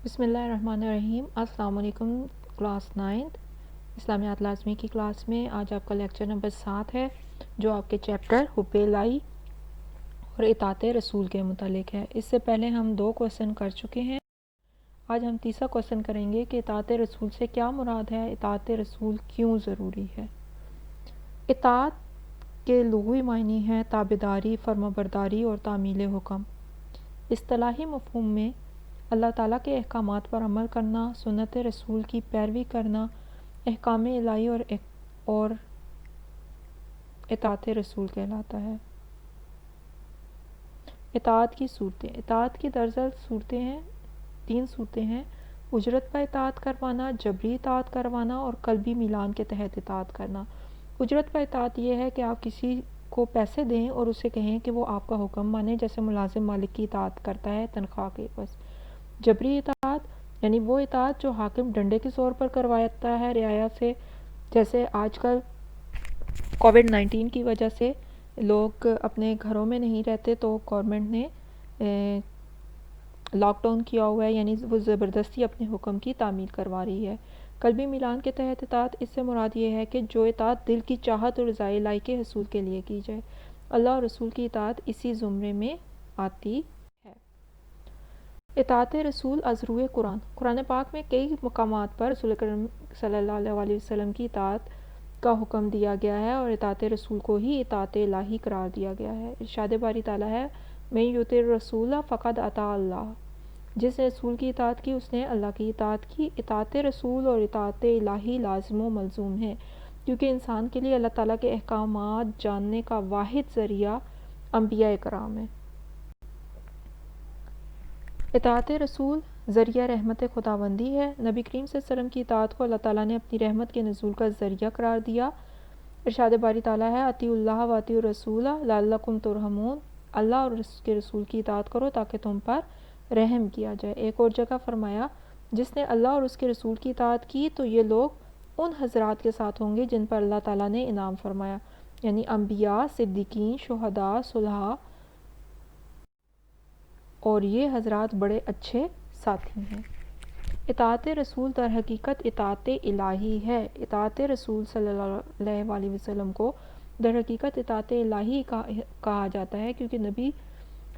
بسم اللہ الرحمن الرحیم۔ السلام علیکم۔ کلاس 9 اسلامیات لازمی کی کلاس میں آج آپ کا لیکچر نمبر 7 ہے، جو آپ کے چیپٹر حب الہی اور اطاعت رسول کے متعلق ہے۔ اس سے پہلے ہم 2 کویسچن کر چکے ہیں۔ آج ہم تیسرا کویسچن کریں گے کہ اطاعت رسول سے کیا مراد ہے، اطاعت رسول کیوں ضروری ہے۔ اطاعت کے لغوی معنی ہے تابعداری، فرمانبرداری اور تعمیل حکم۔ اصطلاحی مفہوم میں اللہ تعالیٰ کے احکامات پر عمل کرنا، سنت رسول کی پیروی کرنا، احکام الہی اور اطاعت رسول کہلاتا ہے۔ اطاعت کی صورتیں۔ اطاعت کی درجہ صورتیں ہیں، 3 صورتیں ہیں: اجرت پر اطاعت کروانا، جبری اطاعت کروانا اور قلبی میلان کے تحت اطاعت کرنا۔ اجرت پر اطاعت یہ ہے کہ آپ کسی کو پیسے دیں اور اسے کہیں کہ وہ آپ کا حکم مانے، جیسے ملازم مالک کی اطاعت کرتا ہے تنخواہ کے عوض۔ جبری اطاعت یعنی وہ اطاعت جو حاکم ڈنڈے کے زور پر کرواتا ہے رعایا سے، جیسے آج کل کووڈ-19 کی وجہ سے لوگ اپنے گھروں میں نہیں رہتے تو گورنمنٹ نے لاک ڈاؤن کیا ہوا ہے، یعنی وہ زبردستی اپنے حکم کی تعمیل کروا رہی ہے۔ قلبی میلان کے تحت اطاعت، اس سے مراد یہ ہے کہ جو اطاعت دل کی چاہت اور رضائے الہی کے حصول کے لیے کی جائے۔ اللہ اور رسول کی اطاعت اسی زمرے میں آتی ہے۔ اطاعت رسول از روئے قرآن۔ قرآن پاک میں کئی مقامات پر رسول اکرم صلی اللہ علیہ وسلم کی اطاعت کا حکم دیا گیا ہے اور اطاعت رسول کو ہی اطاعت الہی قرار دیا گیا ہے۔ ارشاد باری تعالیٰ ہے: من یطع الرسول فقد اطاع اللہ۔ جس نے رسول کی اطاعت کی اس نے اللہ کی اطاعت کی۔ اطاعت رسول اور اطاعت الہی لازم و ملزوم ہے، کیونکہ انسان کے لیے اللہ تعالیٰ کے احکامات جاننے کا واحد ذریعہ انبیاء کرام ہے۔ اطاعت رسول ذریعہ رحمت خداوندی ہے۔ نبی کریم صلی اللہ علیہ وسلم کی اطاعت کو اللہ تعالیٰ نے اپنی رحمت کے نزول کا ذریعہ قرار دیا۔ ارشاد باری تعالیٰ ہے: اطیعوا اللہ و اطیعوا الرسول لعلکم ترحمون۔ اللہ اور اس کے رسول کی اطاعت کرو تاکہ تم پر رحم کیا جائے۔ ایک اور جگہ فرمایا: جس نے اللہ اور اس کے رسول کی اطاعت کی تو یہ لوگ ان حضرات کے ساتھ ہوں گے جن پر اللہ تعالیٰ نے انعام فرمایا، یعنی انبیاء، صدیقین، شہداء، صلحاء، اور یہ حضرات بڑے اچھے ساتھی ہیں۔ اطاعت رسول در حقیقت اطاعت الہی ہے۔ اطاعت رسول صلی اللہ علیہ وسلم کو در حقیقت اطاعت الہی کہا جاتا ہے، کیونکہ نبی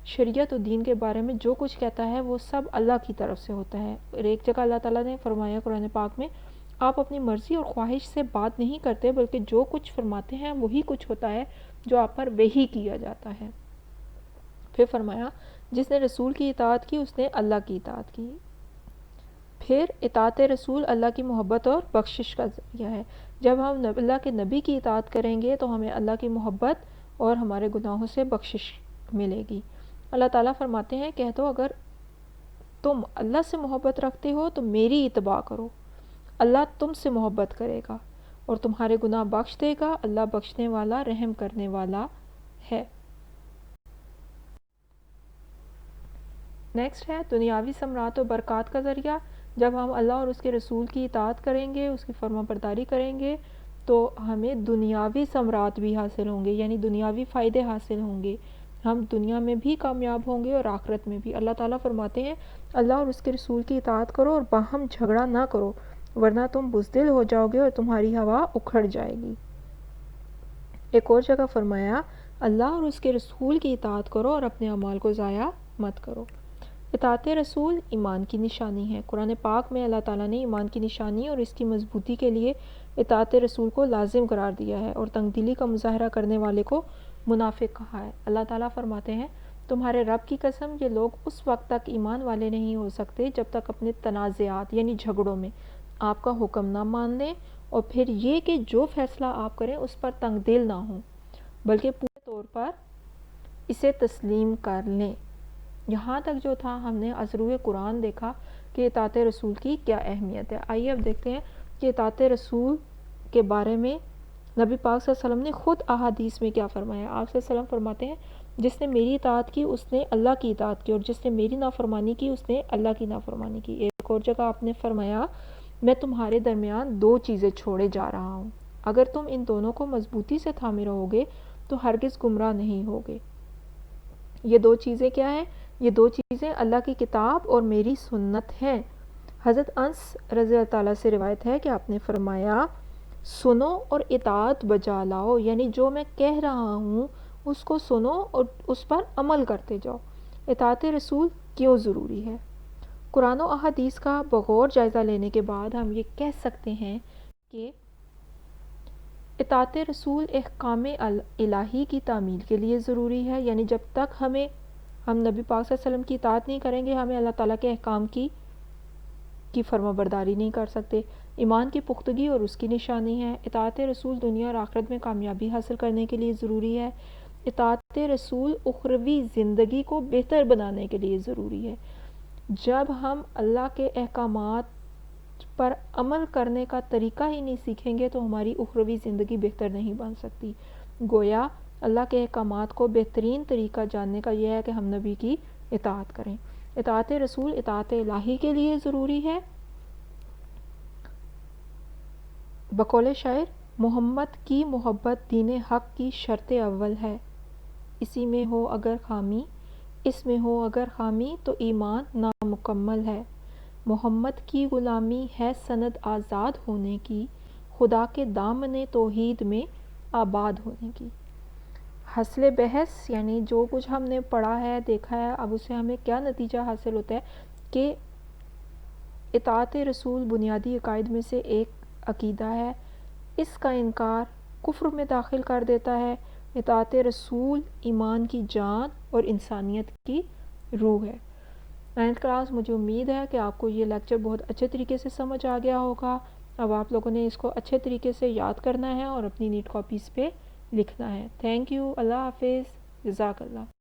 شریعت و دین کے بارے میں جو کچھ کہتا ہے وہ سب اللہ کی طرف سے ہوتا ہے۔ اور ایک جگہ اللہ تعالیٰ نے فرمایا قرآن پاک میں: آپ اپنی مرضی اور خواہش سے بات نہیں کرتے، بلکہ جو کچھ فرماتے ہیں وہی کچھ ہوتا ہے جو آپ پر وحی کیا جاتا ہے۔ پھر فرمایا: جس نے رسول کی اطاعت کی اس نے اللہ کی اطاعت کی۔ پھر اطاعت رسول اللہ کی محبت اور بخشش کا ذریعہ ہے۔ جب ہم اللہ کے نبی کی اطاعت کریں گے تو ہمیں اللہ کی محبت اور ہمارے گناہوں سے بخشش ملے گی۔ اللہ تعالیٰ فرماتے ہیں: کہہ دو اگر تم اللہ سے محبت رکھتے ہو تو میری اتباع کرو، اللہ تم سے محبت کرے گا اور تمہارے گناہ بخش دے گا، اللہ بخشنے والا رحم کرنے والا ہے۔ نیکسٹ ہے دنیاوی ثمرات و برکات کا ذریعہ۔ جب ہم اللہ اور اس کے رسول کی اطاعت کریں گے، اس کی فرما برداری کریں گے تو ہمیں دنیاوی ثمرات بھی حاصل ہوں گے، یعنی دنیاوی فائدے حاصل ہوں گے۔ ہم دنیا میں بھی کامیاب ہوں گے اور آخرت میں بھی۔ اللہ تعالیٰ فرماتے ہیں: اللہ اور اس کے رسول کی اطاعت کرو اور باہم جھگڑا نہ کرو، ورنہ تم بزدل ہو جاؤ گے اور تمہاری ہوا اکھڑ جائے گی۔ ایک اور جگہ فرمایا: اللہ اور اس کے رسول کی اطاعت کرو اور اپنے اعمال کو ضائع مت کرو۔ اطاعت رسول ایمان کی نشانی ہے۔ قرآن پاک میں اللہ تعالیٰ نے ایمان کی نشانی اور اس کی مضبوطی کے لیے اطاعت رسول کو لازم قرار دیا ہے اور تنگ دلی کا مظاہرہ کرنے والے کو منافق کہا ہے۔ اللہ تعالیٰ فرماتے ہیں: تمہارے رب کی قسم یہ لوگ اس وقت تک ایمان والے نہیں ہو سکتے جب تک اپنے تنازعات یعنی جھگڑوں میں آپ کا حکم نہ مان لیں، اور پھر یہ کہ جو فیصلہ آپ کریں اس پر تنگ دل نہ ہوں، بلکہ پورے طور پر اسے تسلیم کر لیں۔ یہاں تک جو تھا ہم نے از روئے قرآن دیکھا کہ اطاعت رسول کی کیا اہمیت ہے۔ آئیے اب دیکھتے ہیں کہ اطاعت رسول کے بارے میں نبی پاک صلی اللہ علیہ وسلم نے خود احادیث میں کیا فرمایا۔ آپ صلی اللہ علیہ وسلم فرماتے ہیں: جس نے میری اطاعت کی اس نے اللہ کی اطاعت کی، اور جس نے میری نافرمانی کی اس نے اللہ کی نافرمانی کی۔ ایک اور جگہ آپ نے فرمایا: میں تمہارے درمیان 2 چیزیں چھوڑے جا رہا ہوں، اگر تم ان دونوں کو مضبوطی سے تھامے رہو گے تو ہرگز گمراہ نہیں ہوگے۔ یہ 2 چیزیں کیا ہیں؟ یہ 2 چیزیں اللہ کی کتاب اور میری سنت ہیں۔ حضرت انس رضی اللہ تعالیٰ سے روایت ہے کہ آپ نے فرمایا سنو اور اطاعت بجا لاؤ، یعنی جو میں کہہ رہا ہوں اس کو سنو اور اس پر عمل کرتے جاؤ۔ اطاعت رسول کیوں ضروری ہے؟ قرآن و احادیث کا بغور جائزہ لینے کے بعد ہم یہ کہہ سکتے ہیں کہ اطاعت رسول احکام الہی کی تعمیل کے لیے ضروری ہے، یعنی جب تک ہم نبی پاک صلی اللہ علیہ وسلم کی اطاعت نہیں کریں گے ہمیں اللہ تعالیٰ کے احکام کی فرما برداری نہیں کر سکتے۔ ایمان کی پختگی اور اس کی نشانی ہے۔ اطاعت رسول دنیا اور آخرت میں کامیابی حاصل کرنے کے لیے ضروری ہے۔ اطاعت رسول اخروی زندگی کو بہتر بنانے کے لیے ضروری ہے۔ جب ہم اللہ کے احکامات پر عمل کرنے کا طریقہ ہی نہیں سیکھیں گے تو ہماری اخروی زندگی بہتر نہیں بن سکتی۔ گویا اللہ کے احکامات کو بہترین طریقہ جاننے کا یہ ہے کہ ہم نبی کی اطاعت کریں۔ اطاعت رسول اطاعت الہی کے لیے ضروری ہے۔ بقول شاعر، محمد کی محبت دین حق کی شرط اول ہے، اس میں ہو اگر خامی تو ایمان نامکمل ہے۔ محمد کی غلامی ہے سند آزاد ہونے کی، خدا کے دامن توحید میں آباد ہونے کی۔ حاصل بحث یعنی جو کچھ ہم نے پڑھا ہے دیکھا ہے، اب اسے ہمیں کیا نتیجہ حاصل ہوتا ہے کہ اطاعت رسول بنیادی عقائد میں سے ایک عقیدہ ہے، اس کا انکار کفر میں داخل کر دیتا ہے۔ اطاعت رسول ایمان کی جان اور انسانیت کی روح ہے۔ 9th کلاس، مجھے امید ہے کہ آپ کو یہ لیکچر بہت اچھے طریقے سے سمجھ آ گیا ہوگا۔ اب آپ لوگوں نے اس کو اچھے طریقے سے یاد کرنا ہے اور اپنی نیٹ کاپیز پہ لکھنا ہے۔ تھینک یو، اللہ حافظ، جزاک اللہ۔